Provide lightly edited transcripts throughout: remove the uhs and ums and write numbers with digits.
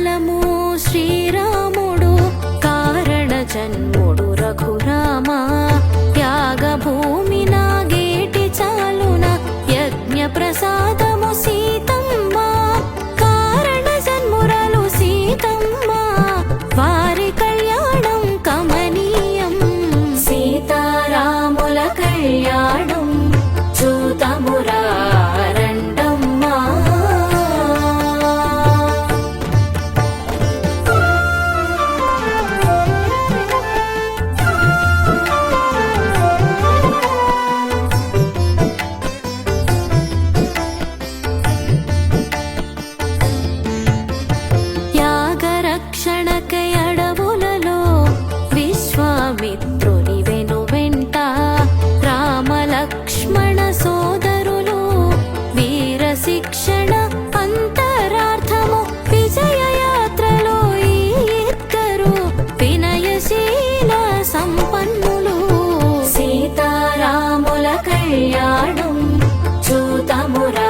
ఫలము శ్రీరాముడు కారణ జన్ముడు రఘురామ యాగ భూమి నాగేటి చాలున యజ్ఞ ప్రసాదము సీతమ్మ కారణ జన్మురాలు సీతమ్మ వారి కళ్యాణం కమనీయం సీతారాముల కళ్యాణం చూతమురా మిత్రుని వెనువెంట రామలక్ష్మణ సోదరులు వీర శిక్షణ అంతరార్థము విజయ యాత్రలో ఇద్దరు వినయశీల సంపన్నులు సీతారాముల కళ్యాణం చూతమురా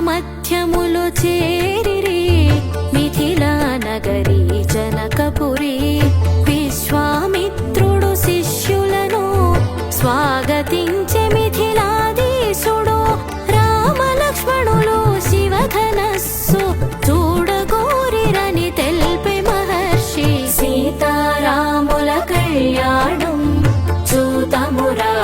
మధ్యములో చేరిరి మిథిలా నగరి జనకపురి విశ్వామిత్రుడు శిష్యులను స్వాగతించే మిథిలాధీశుడు రామలక్ష్మణులు శివధనస్సు చూడగోరిరని తెల్పే మహర్షి సీతారాముల కళ్యాణం చూతమురా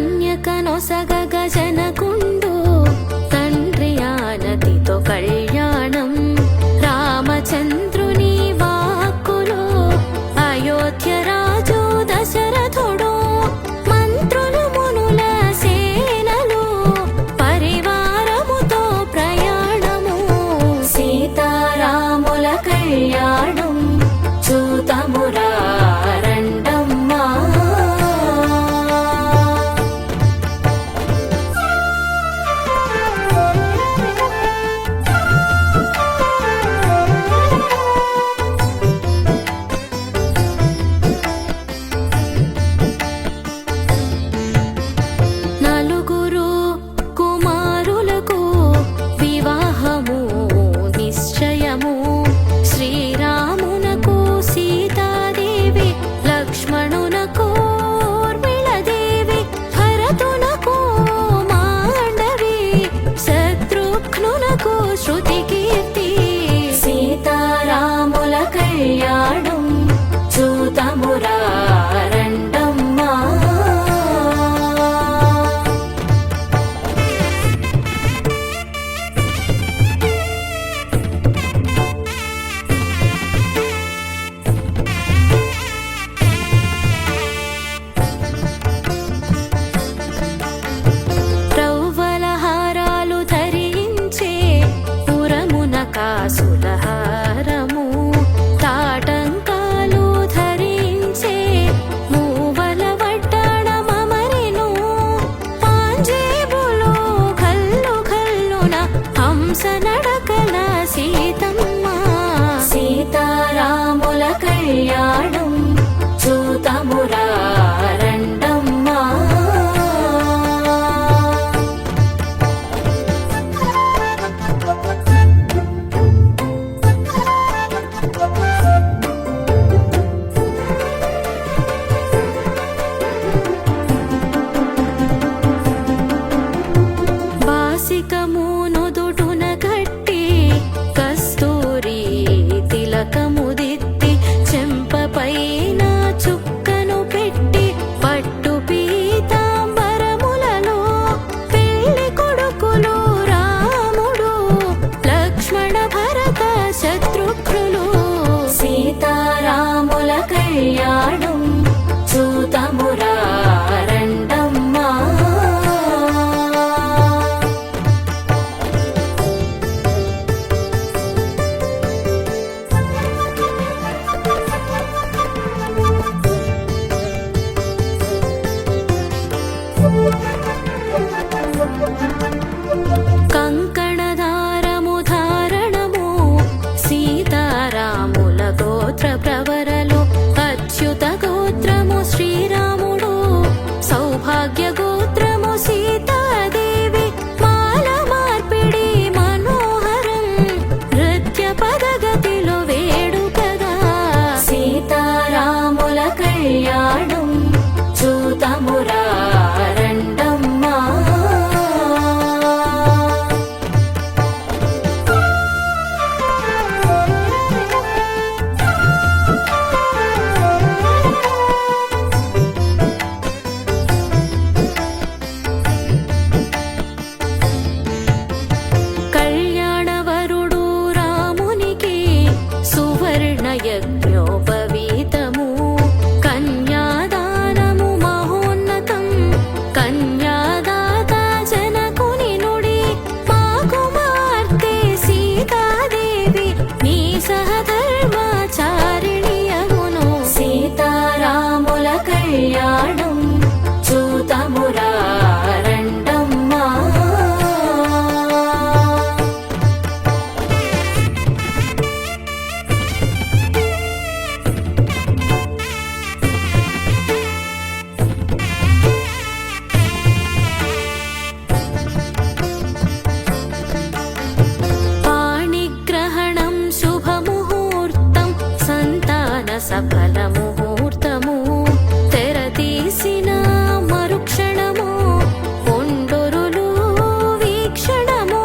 కన్యకనొసగగ జనకుండు తండ్రి ఆనతితో కళ్యాణం రామచంద్రుని వాక్కులో అయోధ్య రాజు దశరథుడు మంత్రులు మునుల సేనలు పరివారముతో ప్రయాణము సీతారాముల కళ్యాణం చూతమురా రండమ్మా. నలుగురు కుమారులకు వివాహము నిశ్చయము శ్రీరామునకు సీతాదేవి లక్ష్మణునకు ఊర్మిళదేవి భరతునకు మాండవి శత్రుఘ్నునకు శృతికీర్తి సీతారాముల కళ్యాణం చూతమురా రండమ్మా. రౌవలహారాలు ధరించే పురమున కాసులహారము తాటంకాలు ధరించే మూవల వడ్డాణమమరెను పాంజేబులు కల్లు కల్లున హంస నడకల సీతమ్మ సీతారాముల కళ్యాణం చూతమురా రండమ్మా. బాసికము నుదుటున కట్టి కస్తూరి తిలకము దిద్ది చెంపపైన చుక్కను పెట్టి పట్టు పీతాంబరములలో పెళ్లి కొడుకులు రాముడు లక్ష్మణ భరత శత్రుఘ్నులు సీతారాముల కళ్యాణం చూతమురా రండమ్మా. కంకణధారము ధారణము సీతారాముల గోత్ర ప్రవరలు అచ్యుత గోత్రము శ్రీరాముడు సౌభాగ్య గోత్రము సీతాదేవి మాల మార్పిడి మనోహరం నృత్య పదగతిలో వేడుకగా సీతారాముల కళ్యాణం చూతమురా రండమ్మా. కళ్యాణవరుడు రామునికి సువర్ణ యజ్ఞోపవీతము కన్యాదానము మహోన్నతం కన్యాదాత జనకుని నుడి మా కుమార్తె సీతాదేవి నీ సహధర్మచారిణియమును సీతారాముల కళ్యాణం చూతమురా రండమ్మా. పాణిగ్రహణం శుభముహూర్తం సంతాన సఫల ముహూర్తము తెరతీసిన మరుక్షణము పొండొరులు వీక్షణము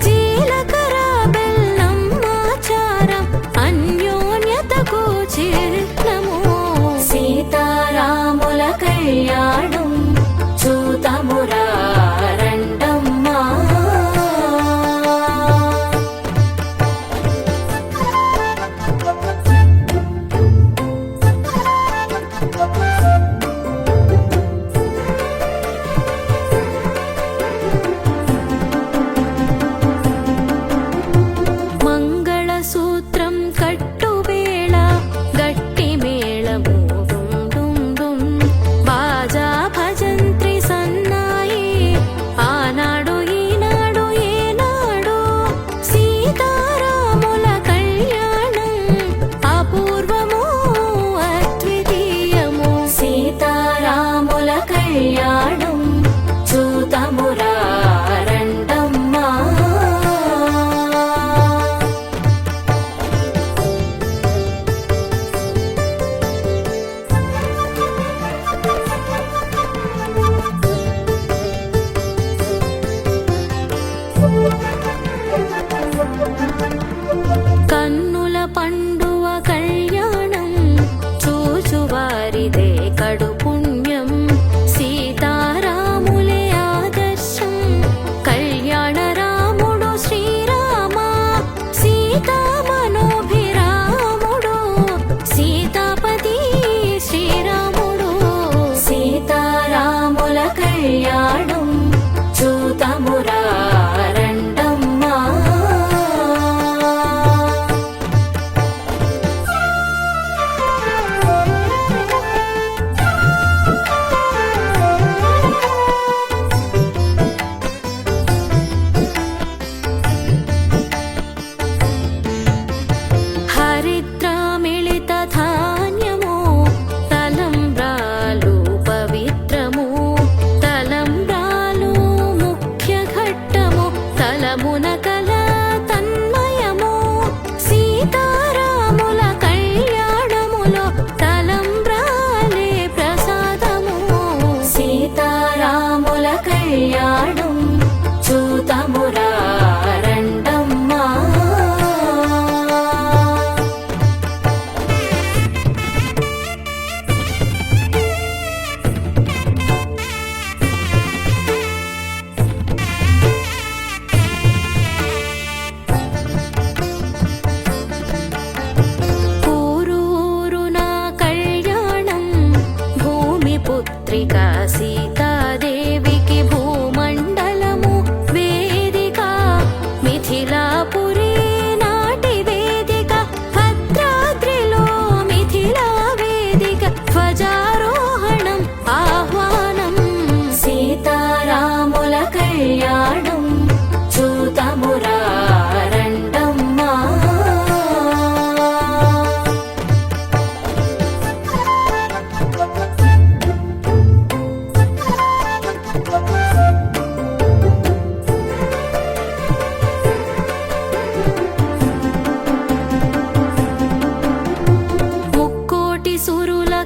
జీలకర్ర బెల్లం ఆచారం అన్యోన్యతకు చిహ్నము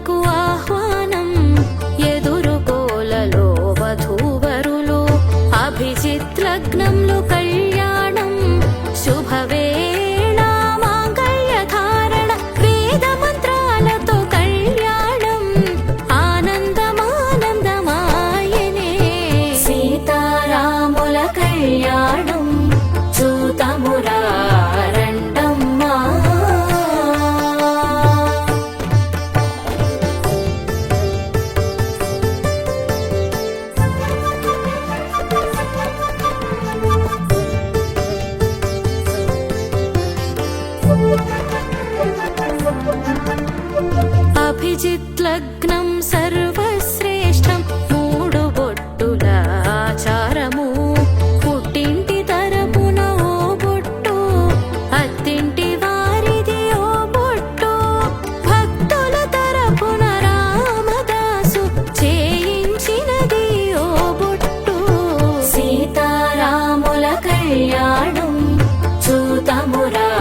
విందులకు ఆహ్వానం ఎదురుగోలలో వధూవరులు అభిజిత్ లగ్నంలో కళ్యాణం శుభవేళ మాంగళ్య ధారణ వేద మంత్రాలతో కళ్యాణం ఆనందమానందమాయనే సీతారాముల కళ్యాణం చూతమురారండమ్మా అభిజిత్ లగ్నం సర్వశ్రేష్టం మూడు బొట్టుల ఆచారము పుట్టింటి తరపున ఓ బొట్టు అత్తింటి వారిది ఓ బొట్టు భక్తుల తరపున రామదాసు చేయించినది ఓ బొట్టు సీతారాముల కళ్యాణం చూతమురారండమ్మా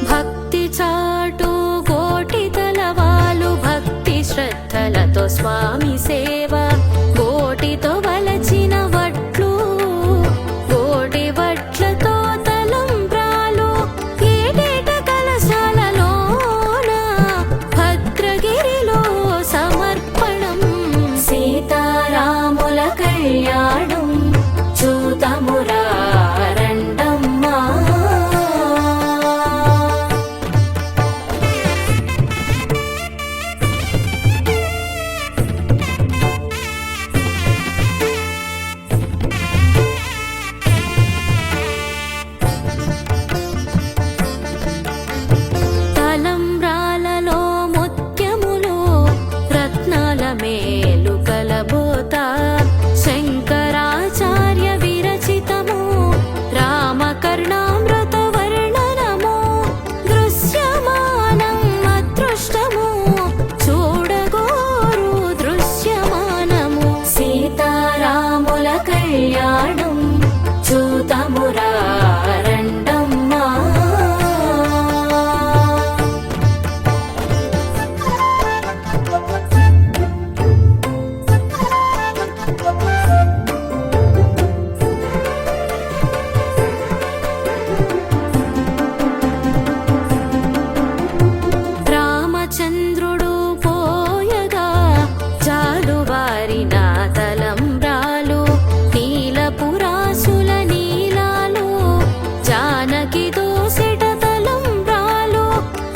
భక్తి చాటు కోటి తలవాలు భక్తి శ్రద్ధలతో స్వామి సేవ కోటితో వలచిన వట్లు కోటి వట్లతో తలంబ్రాలు ఏటేట కలశాలలోన భద్రగిరిలో సమర్పణం సీతారాముల కళ్యాణం చూతమురారండమ్మా తలంబ్రాలలో ముత్యములు రత్నాల మేలు కలబోత శంకరాచార్య విరచితము రామకర్ణామృత వర్ణనము దృశ్యమానం అదృష్టము చూడగోరు దృశ్యమానము సీతారాముల కళ్యాణం చూతమురారండమ్మా రామచంద్రుడు పోయగా జాలువారిన తలంబ్రాలు నీలపురాసుల నీలాలు జానకి దోసెట తలంబ్రాలు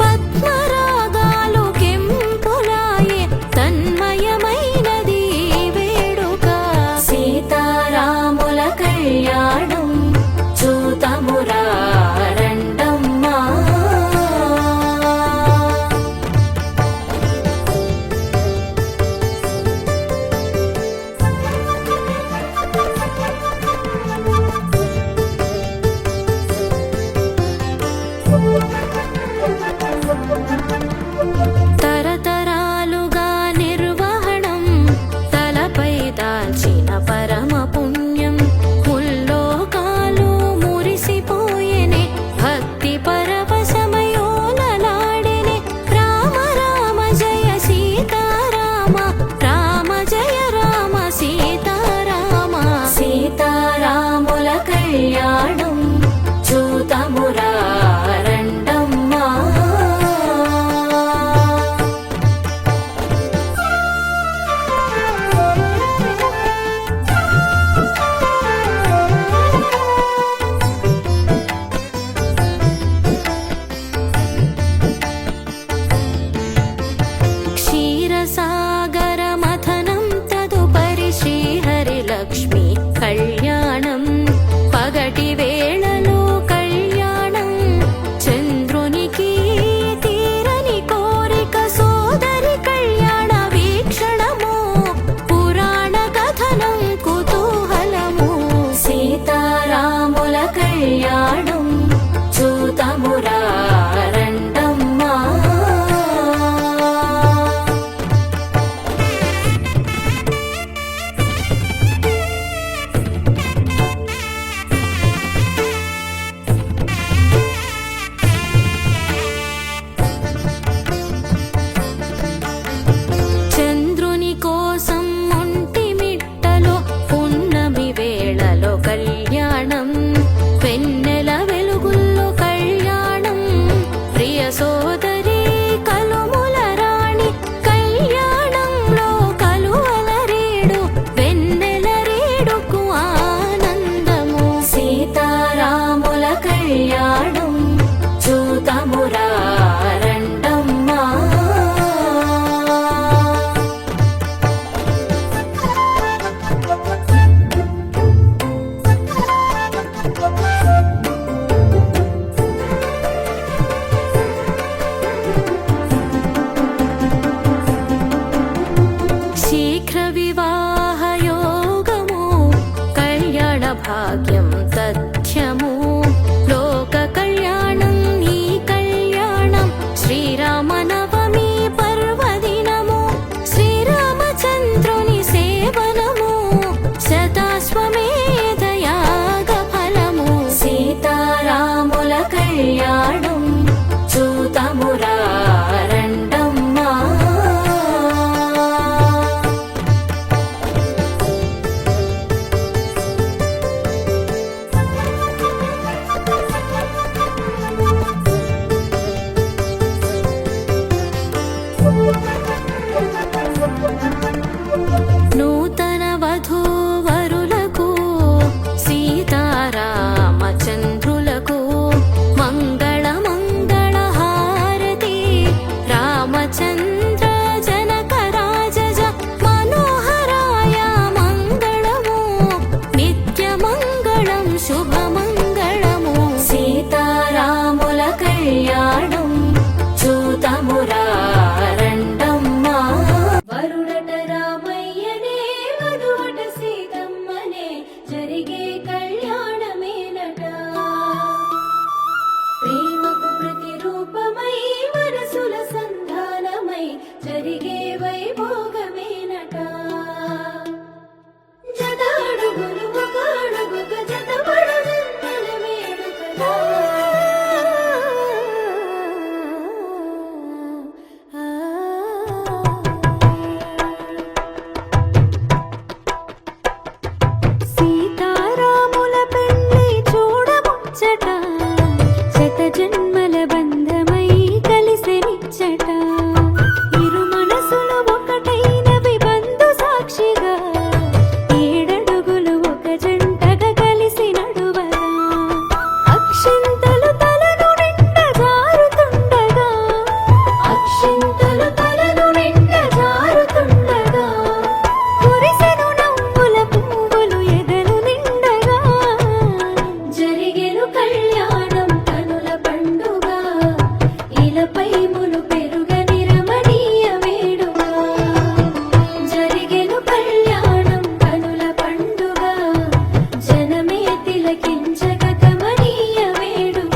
పద్మరాగాలు కెంపులాయే తన్మయమైనది వేడుక సీతారాముల కళ్యాణం చూతమురారండమ్మా తరతరాలుగా నిర్వహణం తలపై దాల్చిన పరమ పుణ్యం ముల్లోకాలు మురిసిపోయెనే భక్తి పరవశమయోలలాడెనే రామ రామ జయ సీతారామ రామ జయ రామ సీతారామ సీతారాముల కళ్యాణం చూతమురారండమ్మా కళ్యాణం చూతమురా రండమ్మా. శీఘ్ర వివాహ యోగము కళ్యాణ భాగ్యం తథ్యము. లోక కళ్యాణం నీ కళ్యాణం శ్రీరామనవమి పర్వదినము. శ్రీరామచంద్రుని సేవనము శతాశ్వమేధ యాగ ఫలము. సీతారాముల కళ్యాణం చూతమురా రండమ్మా. నూతన వధూవరులకు సీతారామచంద్రులకు మంగళ మంగళ హారతి. రామచంద్ర జనక రాజజ మనోహరాయ మంగళము. నిత్య మంగళం శుభ మంగళము. సీతారాముల కళ్యాణం చూతమురా రండమ్మా. వరుడట రామయ్యనే వధువట సీతమ్మనే జరిగే కళ్యాణమేనట. ప్రేమకు ప్రతిరూపమై మనసుల సంధానమై జరిగే వైభోగమేనట. జత అడుగులు ఒక అడుగుక జతపడనంతల వేడుకలా. సీతారాముల పెళ్లి చూడముచ్చట. శత జన్మల బంధమై కలిసెనిచ్చట. ఇరు మనసులు ఒకటైనవి బంధు సాక్షిగా. ఏడడుగులు ఒక జంటగా కలిసి నడువగా. అక్షింతలు తలను నిండ జారుతుండగా. అక్షింతలు తలను నిండ జారుతుండగా. కురిసెను నవ్వుల పువ్వులు ఎదలు నిండగా. జరిగెను కళ్యాణం కనుల పండుగ. ఇలపై ములు పెరుగని రమణీయ వేడుక. జరిగెను కళ్యాణం కనుల పండుగ. జనమే తిలకించగ కమనీయ వేడుక.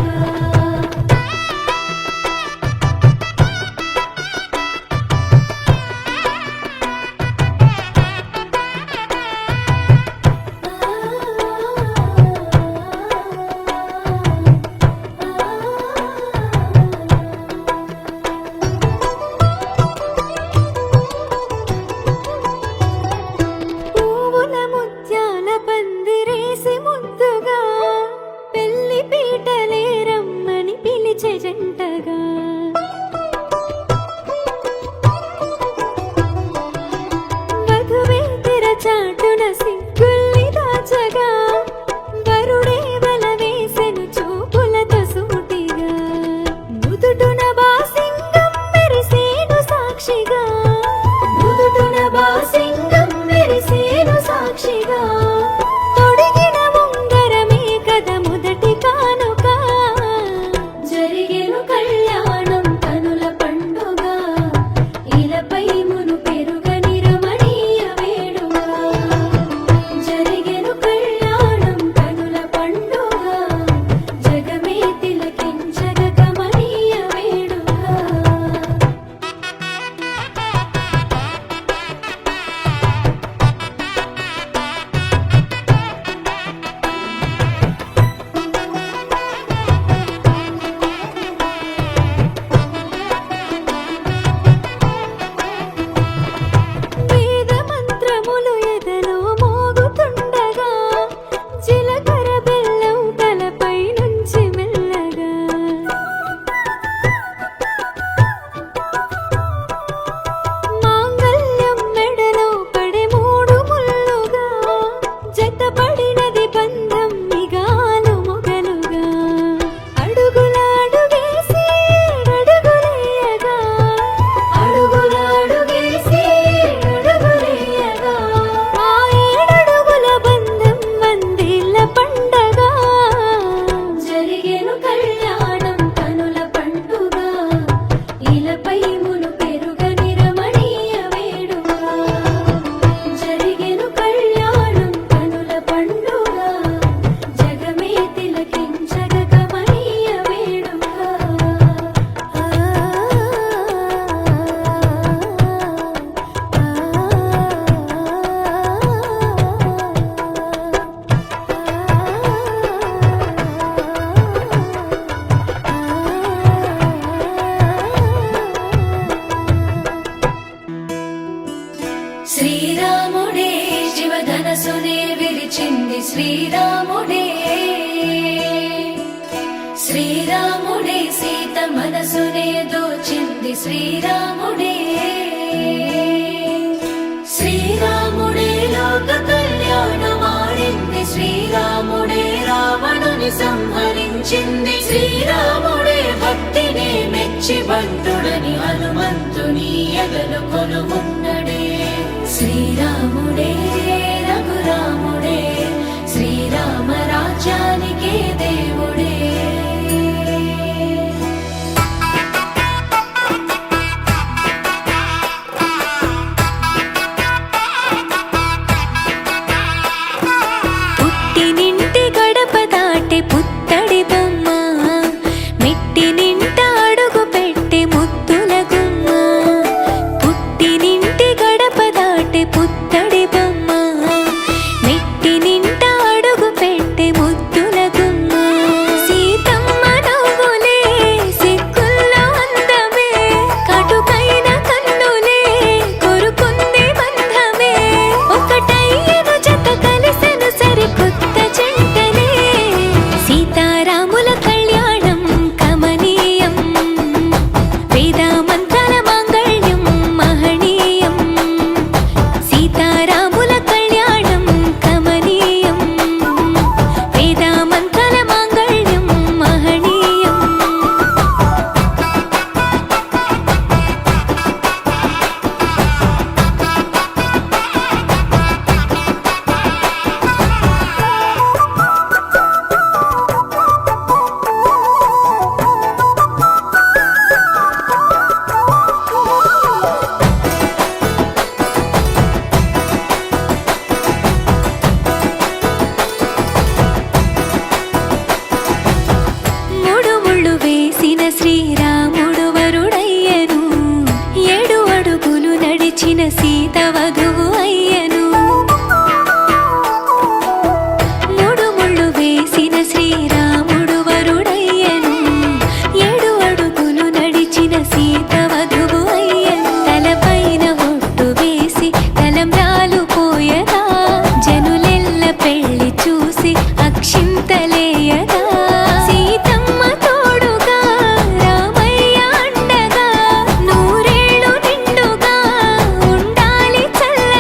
పువ్వుల ముత్యాల పందిరేసి ముద్దుగా. పెళ్లి పీటలే రమ్మని పిలిచే జంటగా. వధువే తెర చాటున సిగ్గుల్ని దాచగా. వరుడే వల వేసెను చూపులతో సూటిగా. నుదుటున బాసింగం మెరిసేను సాక్షిగా. నుదుటున బాసింగం మెరిసేను సాక్షిగా. తొడిగిన ఉంగరమే కథ మొదటి కానుక. జరిగెను కళ్యాణం శ్రీరాముడే శ్రీరాముడే సీత మనసునే దోచింది శ్రీరాముడే శ్రీరాముడే లోక కళ్యాణమాడింది శ్రీరాముడే రావణుని సంహరించింది శ్రీరాముడే భక్తిని మెచ్చి బంటుడని హనుమంతుని ఎగలు కొలుమున్నడే శ్రీరాముడే రఘురాముడే శ్రీరామ రాజ్యానికే దేవుడే పుట్టినింటి గడప దాటే పుత్తడి బొమ్మ మెట్టినింట అడుగు పెట్టే ముద్దుల గుమ్మ పుట్టినింటి గడప దాటే పుత్తడి బొమ్మ మెట్టినింట అడుగు పెట్టే ముద్దుల గుమ్మ సీతమ్మ నవ్వులే సిగ్గుల్లో అందమే కటుకైన కన్నులే కొరుకుంది బంధమే ఒకటయ్యను జత కలిసెను సరికొత్త జంటనే సీతారాముల కళ్యాణం కమనీయం వేదామంతల మాంగళ్యం మహనీయం సీతారాముల కళ్యాణం కమనీయం వేదామంతల మాంగళ్యం మహనీయం మూడు ముళ్ళు వేసిన శ్రీరాముడు వరుడయ్యను 7 అడుగులు నడిచిన సీత వధువు అయ్యను మూడు ముళ్ళు వేసిన శ్రీరాముడు వరుడయ్యను 7 అడుగులు నడిచిన సీత వధువు అయ్యను తలపైన ఒట్టు వేసి తలంబ్రాలు పోయగా జనులెల్ల పెళ్లి చూసి అక్షింతలేయగా సీతమ్మ తోడుగా రామయ్య అండగా నూరేళ్ళు నిండుగా ఉండాలి చల్లగా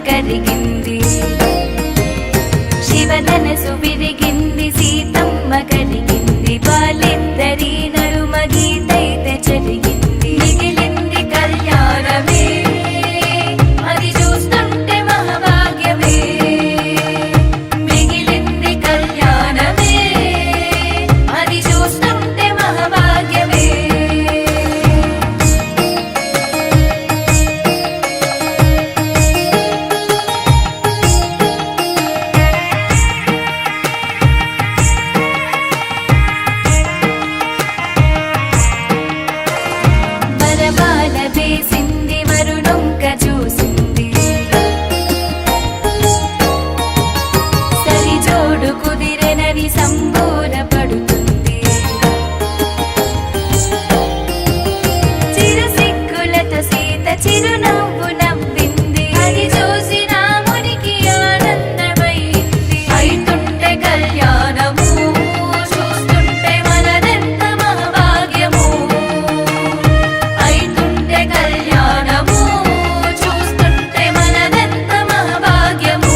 కరిగింది, శివధనసు విరిగింది, సీతమ్మ కలిగింది, వాళ్ళిద్దరి నడుమ గీతైతే జరిగింది. మిగిలింది కళ్యాణమే, అది చూస్తుంటే మహాభాగ్యమే. మిగిలింది కళ్యాణమే, అది చూస్తుంటే మహాభాగ్యమే. వరమాల వేసింది, వరుణొంక చూసింది, సరిజోడు కుదిరెనని సంబోరపడుతుంది. చిరుసిగ్గులతో సీత చిరునవ్వు నవ్వింది, అది చూసి రామునికి ఆనందమైంది. అయితుంటే కళ్యాణము, చూస్తుంటే మనదెంత మహాభాగ్యము. అయితుంటే కళ్యాణము, చూస్తుంటే మనదెంత మహాభాగ్యము.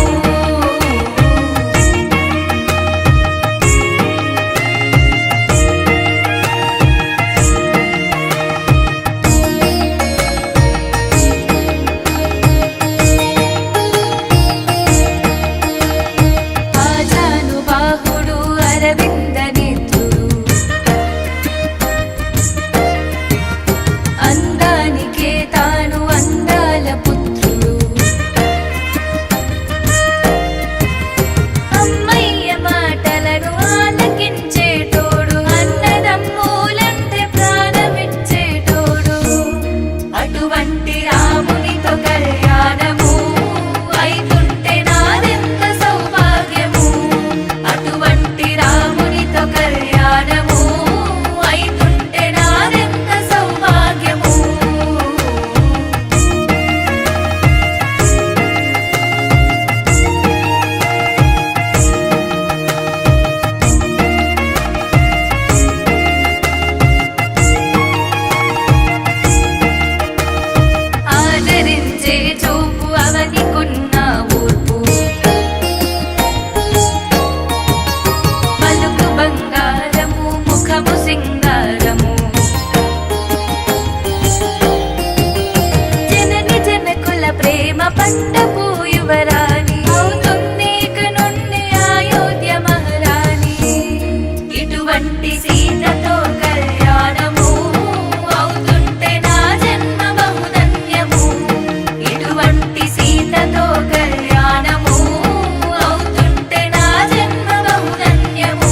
ఆజానుబాహుడు అరవింద నేత్రుడు, అందానికే తాను అందాల పుత్రుడు. అమ్మయ్య మాటలను ఆలకించేటోడు, అన్నదమ్ములంటే ప్రాణమిచ్చేటోడు. అటువంటి రామునితో కళ్యాణము, అయితుంటే నాదెంత సౌభాగ్యము. అటువంటి రామునితో కళ్యాణము, అయితుంటే నాదెంత సౌభాగ్యము. ఆదరించే చూపు, అవనికున్న ఊర్పు, పలుకు బంగారము, ముఖము సింగారము. జనని జనకుల ప్రేమ పట్టపు యువరాణి, అవుతుంది ఇక నుండి అయోధ్య మహారాణి. ఇటువంటి సీతతో కళ్యాణము, అవుతుంటే నా జన్మ బహుధన్యము. ఇటువంటి సీతతో కళ్యాణము, అవుతుంటే నా జన్మ బహుధన్యము.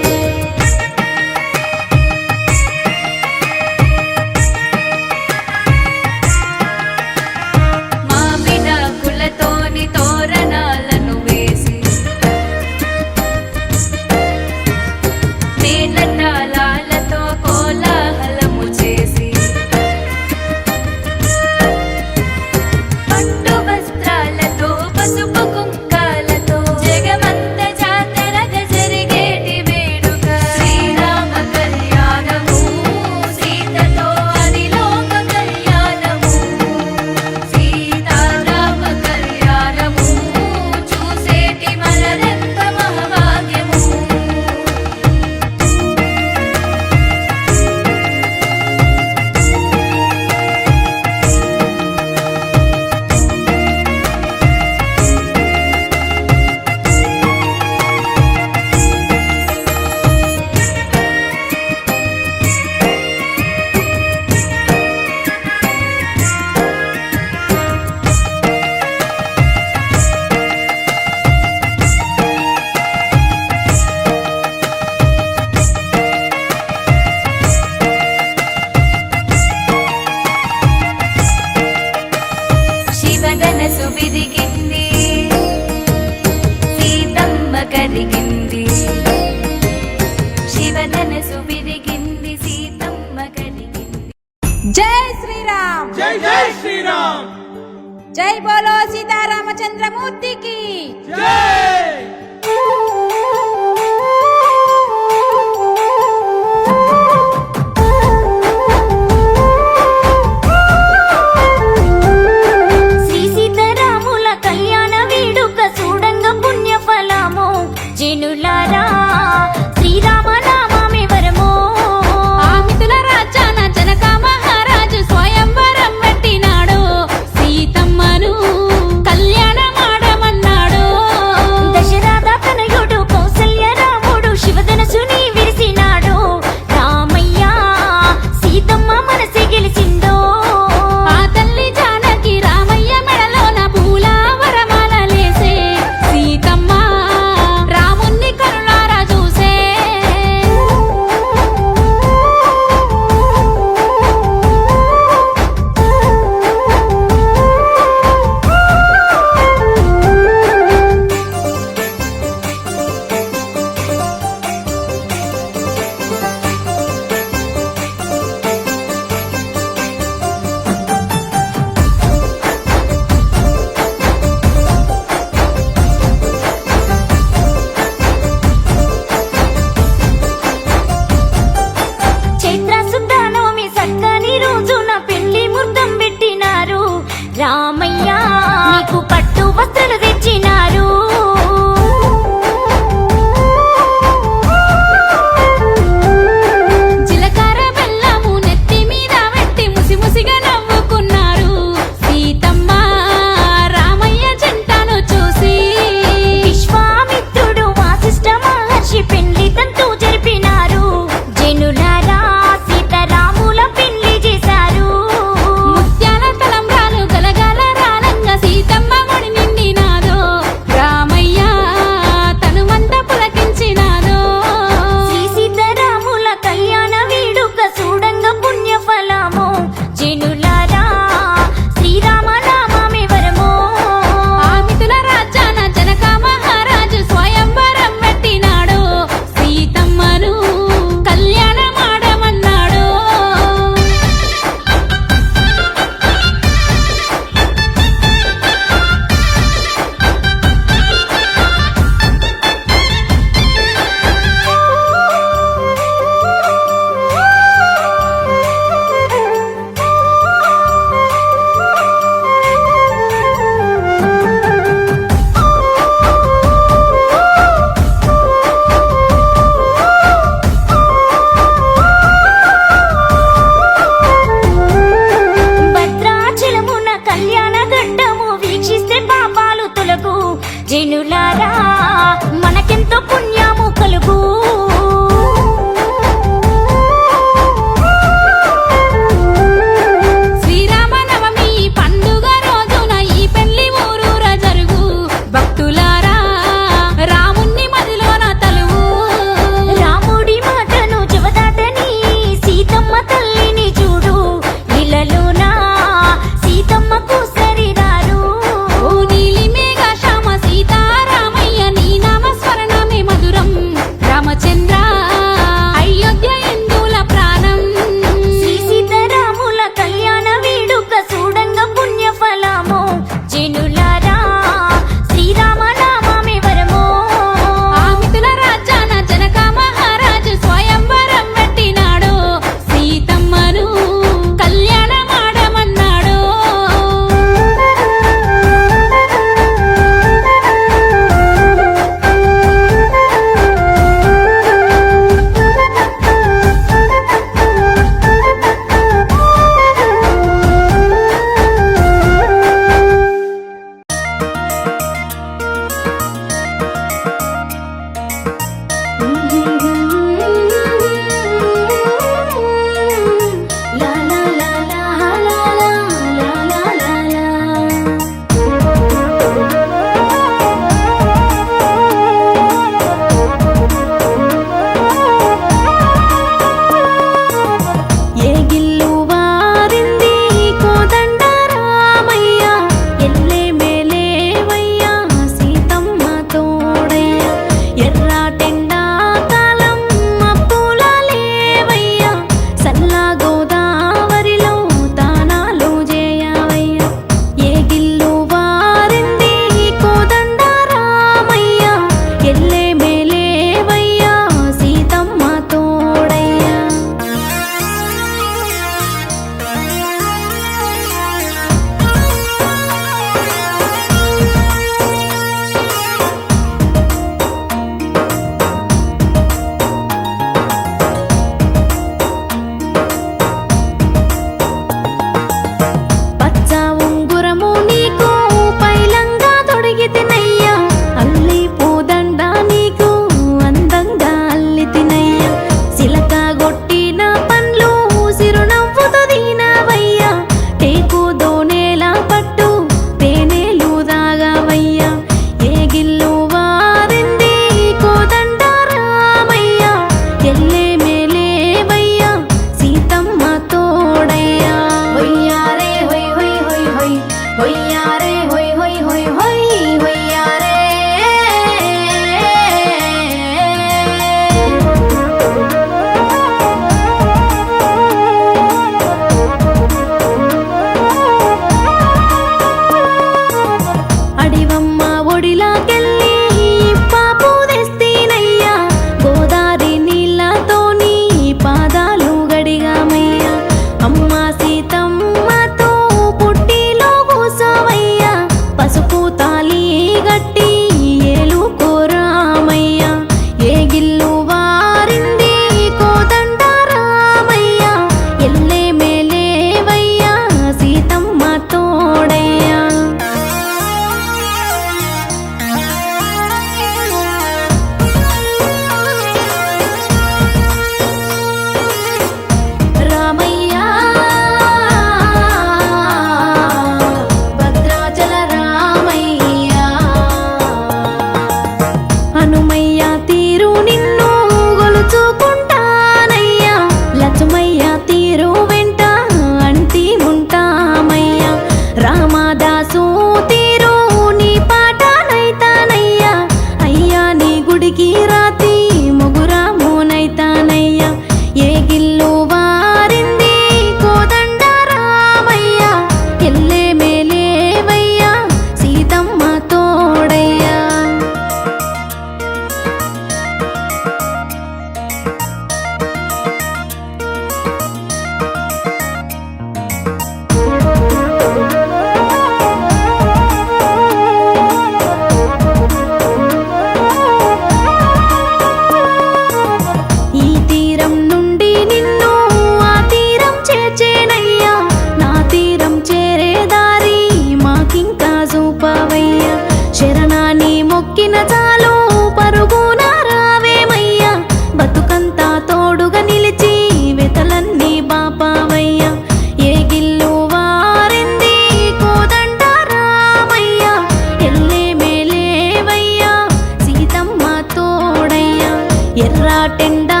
ఆరాటెండా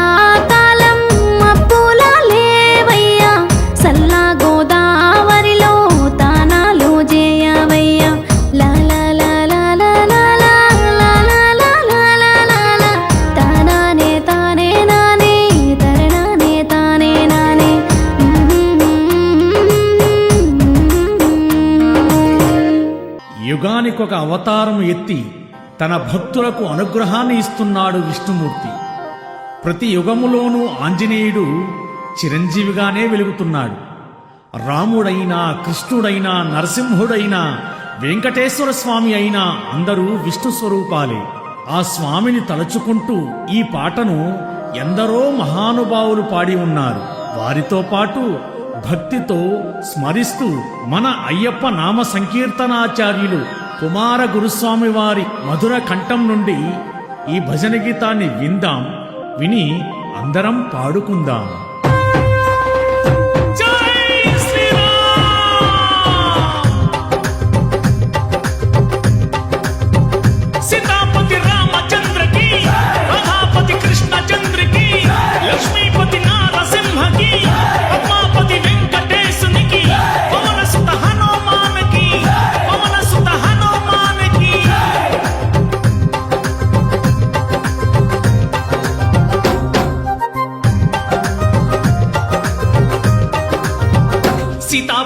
కాలం మబ్బుల లేవయ్యా సల్లా గోదావరిలో తానాలు చేయవయ్యా లా లా లా లా లా లా లా లా లా లా లా లా లా లా తానానే తానే నానే తరణానే తానే నానే యుగానికొక అవతారం ఎత్తి తన భక్తులకు అనుగ్రహాన్ని ఇస్తున్నాడు విష్ణుమూర్తి. ప్రతి యుగములోనూ ఆంజనేయుడు చిరంజీవిగానే వెలుగుతున్నాడు. రాముడైనా, కృష్ణుడైనా, నరసింహుడైనా, వెంకటేశ్వర స్వామి అయినా అందరూ విష్ణు స్వరూపాలే. ఆ స్వామిని తలుచుకుంటూ ఈ పాటను ఎందరో మహానుభావులు పాడి ఉన్నారు. వారితో పాటు భక్తితో స్మరిస్తూ మన అయ్యప్ప నామ సంకీర్తనాచార్యులు కుమార గురుస్వామి వారి మధుర కంఠం నుండి ఈ భజన గీతాన్ని విందాం, విని అందరం పాడుకుందాం.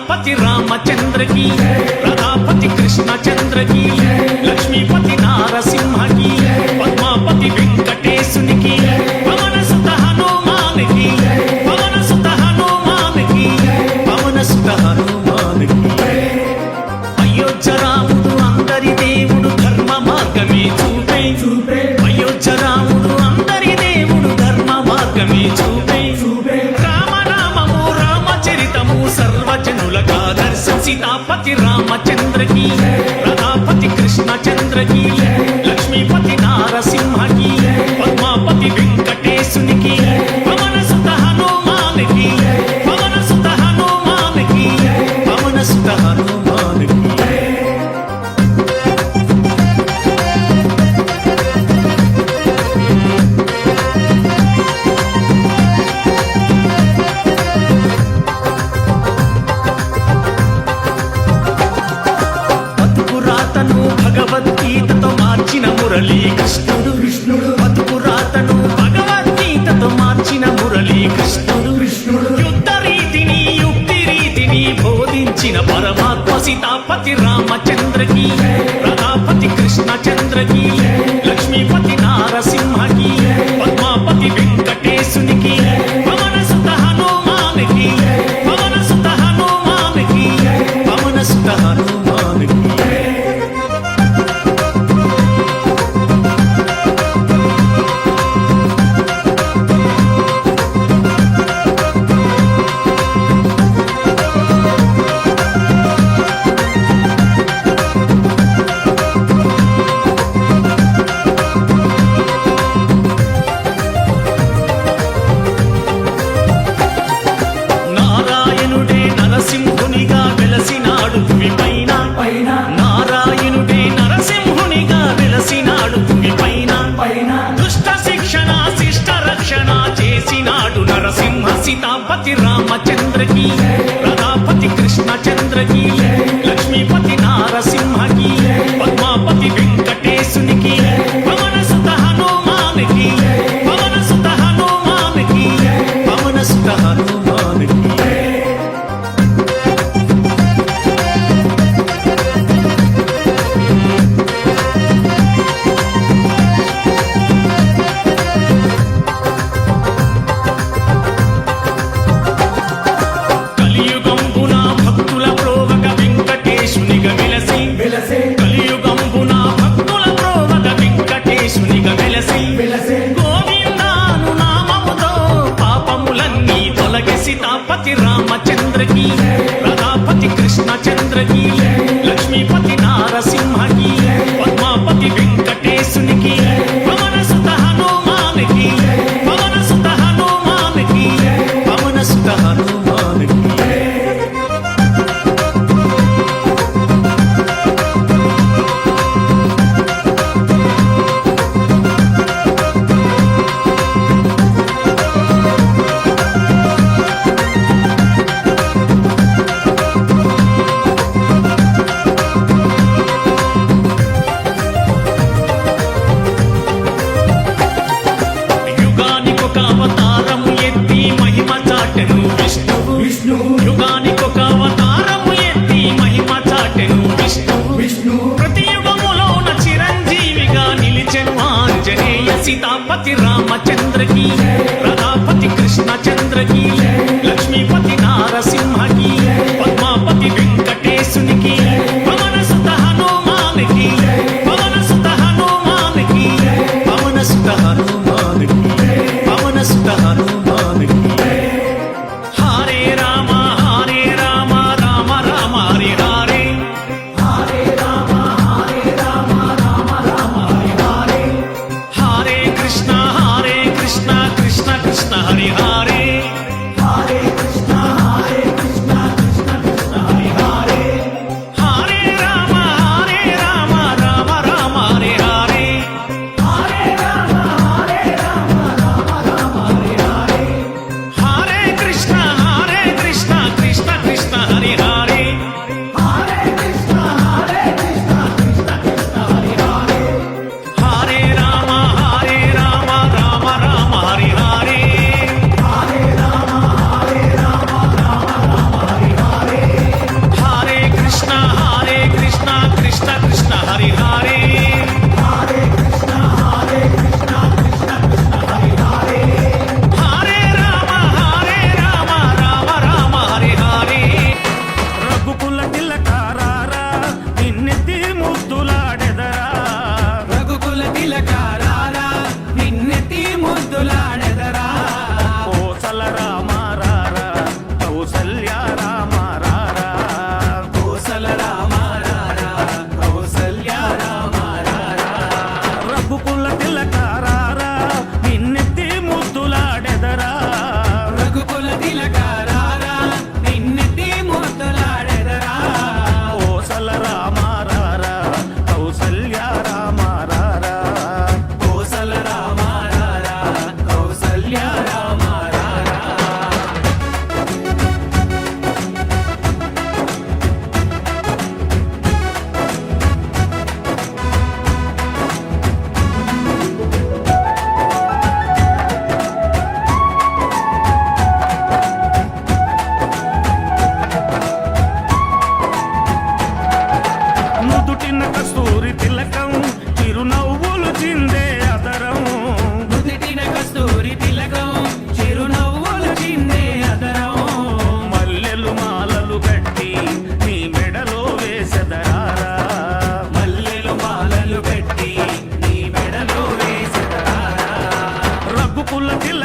सीतापति रामचंद्र की, प्रजापति कृष्णचंद्र की, लक्ष्मीपति नारसिंह की, पद्मापति वेंकटेशुनि की, पवन सुत हनुमान की, पवन सुत हनुमान की, पवन सुत हनुमान की. अयोध्य रामुडु अंदरि देवुडु धर्म मार्गमे చూపే అయోధ్య రాముడు అందరి దేవుడు ధర్మ మార్గమే చూపే सीतापति रामचंद्र की, प्रजापति कृष्णचंद्र की, लक्ष्मीपति नारसिंह की, पद्मापति वेंकटेशुनि की, पवन सुत हनुमान की, पवन सुत हनुमान की, पवन सुत हनुमान की. భగవద్గీతతో మార్చిన మురళీ కృష్ణుడు, బతుకు రాతను భగవద్గీతతో మార్చిన మురళీ కృష్ణుడు, యుద్ధ రీతిని యుక్తి రీతిని బోధించిన పరమాత్మ సీతాపతి రామచంద్రకి, ప్రజాపతి కృష్ణచంద్రకి, లక్ష్మీపతి నారసింహకి, పద్మాపతి వెంకటేశునికి, పవన సుత హనుమానికి, పవన సుత హనుమానికి, పవన సుత హనుమానికి. सीतापति रामचंद्र की, प्रजापति कृष्णचंद्र की, लक्ष्मीपति नारसिंह की, पद्मापति वेंकटेशुनि की, पवन सुत हनुमान की, पवन सुत हनुमान की, पवन सुत हनुमान की. सीतापति रामचंद्र की, प्रजापति कृष्णचंद्र की, लक्ष्मीपति नारसिंह की, पद्मापति वेंकटेशुनि की, पवन सुत हनुमान की, पवन सुत हनुमान की, पवन सुत हनुमान की.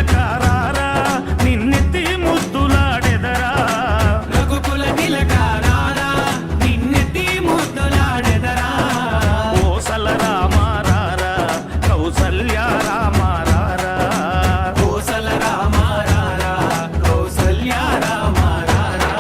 తిలకారారా నిన్నెత్తి ముద్దులాడెదరా రఘుకుల తిలకారారా నిన్నెత్తి ముద్దులాడెదరా కోసల రామారారా కౌసల్య రామారారా కోసల రామారారా కౌసల్య రామారారా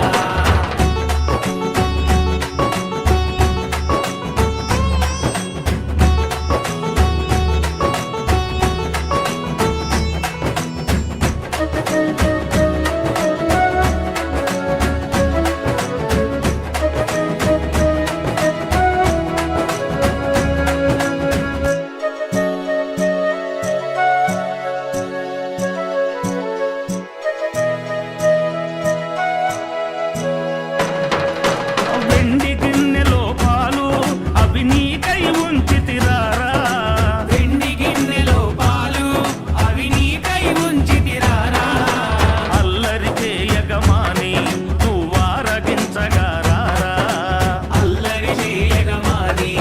వెండి గిన్నెలో పాలు అవి నీకై ఉంచి తిరారా వెండి గిన్నెలో పాలు అవి నీకై ఉంచితిరారా అల్లరి చేయగమాని నువ్వారగించగారారా అల్లరి చేయగమాని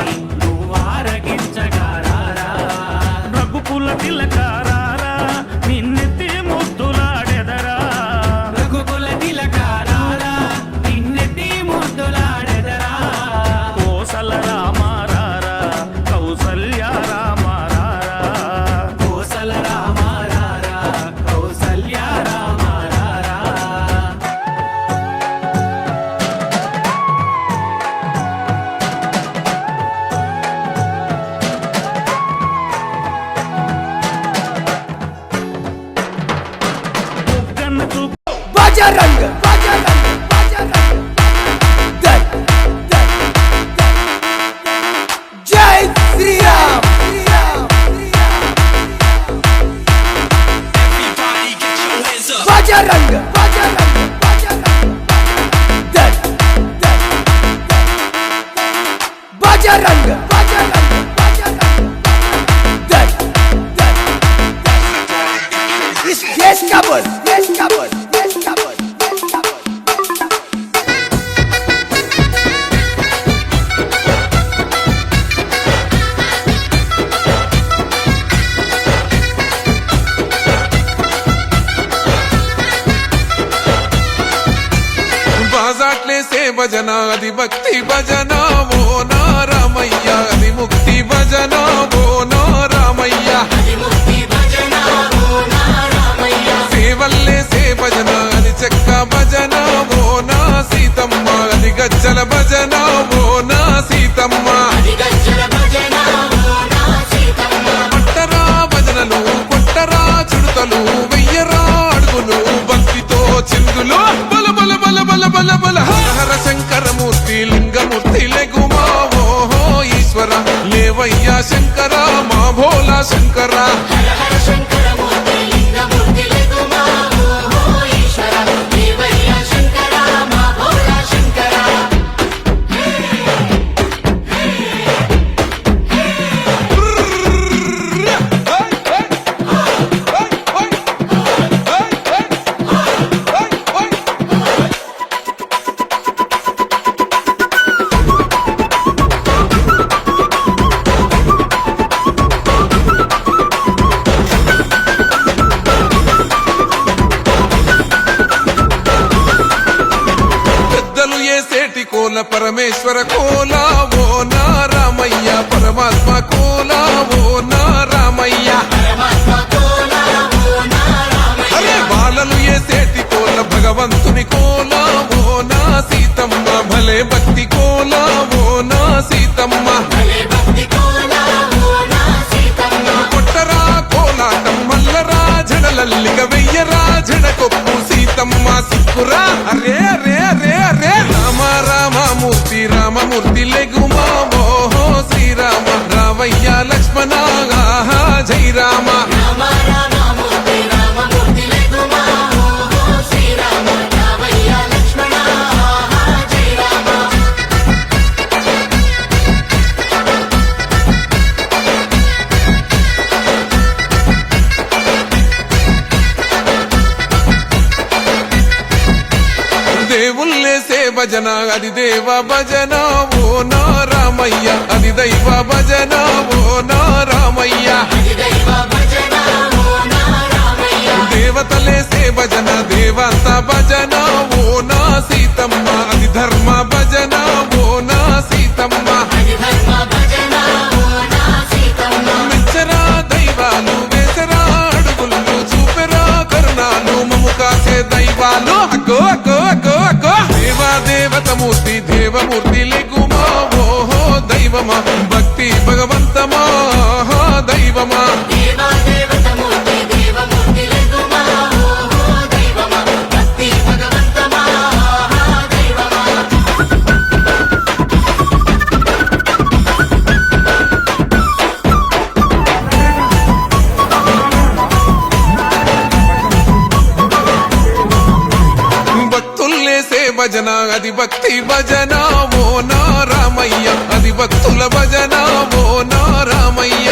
నువ్వారగించగారారా రఘుకుల తిలకారారా నిన్నెత్తి ముద్దులాడెదరా రఘుకుల తిలకారారా నిన్నెత్తి ముద్దులాడెదరా కోసల రామారారా కౌసల్య రామారారా కోసల రామారారా కౌసల్య రామారారా బుగ్గన చూపు బజరంగ బజరంగ బజరంగ దై దై జై శ్రీరామ్ శ్రీరామ్ బజరంగ బజరంగ బజరంగ దై దై బజరంగ బజరంగ బజరంగ దై దై इस देश का बोल देश का बोल देश का बोल देश का बोल బాజాట్లేసే భజన అది భక్తి భజన ఓ నా రామయ్య అది ముక్తి భజన ఓ నా రామయ్య సేవల్లేసే భజన అది చెక్క భజన ఓ నా సీతమ్మ అది గజ్జల భజన ఓ నా సీతమ్మ పట్టరా భజనలు కొట్టరా చుడతలు వెయ్యరా అడుగులు భక్తితో చిందులు బల బల బల బల బల బల హర హర శంకరమూర్తి లింగమూర్తి లెగుమా ఓహో ఈశ్వర లేవయ్యా శంకర మా భోలా శంకర పెద్దలు ఏసేటి కోల పరమేశ్వర కోల ఓ నా రామయ్య పరమాత్మ కోల ఓ నా రామయ్య అరే బాలలు ఏసేటి కోల భగవంతుని కోల ఓ నా సీతమ్మ భలే భక్తి కోల ఓ నా సీతమ్మ కొట్టరా కోలాటం మల్లరా జడలల్లిక వెయ్యరా జడకొప్పు సీతమ్మ సిక్కురా అరే అరే అరే అరే రామ రామమూర్తి రామమూర్తి లెగుమా ఓహో శ్రీరామ రావయ్య లక్ష్మణ ఆహా జై రామ దేవుళ్ళేసే భజన అది దేవ భజన ఓ నా రామయ్య అది దైవ భజన ఓ నా రామయ్య దేవతలేసే భజన దేవంత భజన ఓ నా సీతమ్మ అది ధర్మ భజన ఓ నా సీతమ్మ మెచ్చరా దైవాలు వేసరా అడుగులు చూపెరా కరుణాలు మము కాసే దైవాలు అక్కో అక్కో అక్కో అక్కో దేవా దేవత మూర్తి దేవమూర్తి లెగుమా ఓహో దైవమా భక్తి భగవంతమా దైవమా భక్తుల్లేసే భజన అది భక్తి భజన ఓ నా రామయ్య అది భక్తుల భజన ఓ నా రామయ్య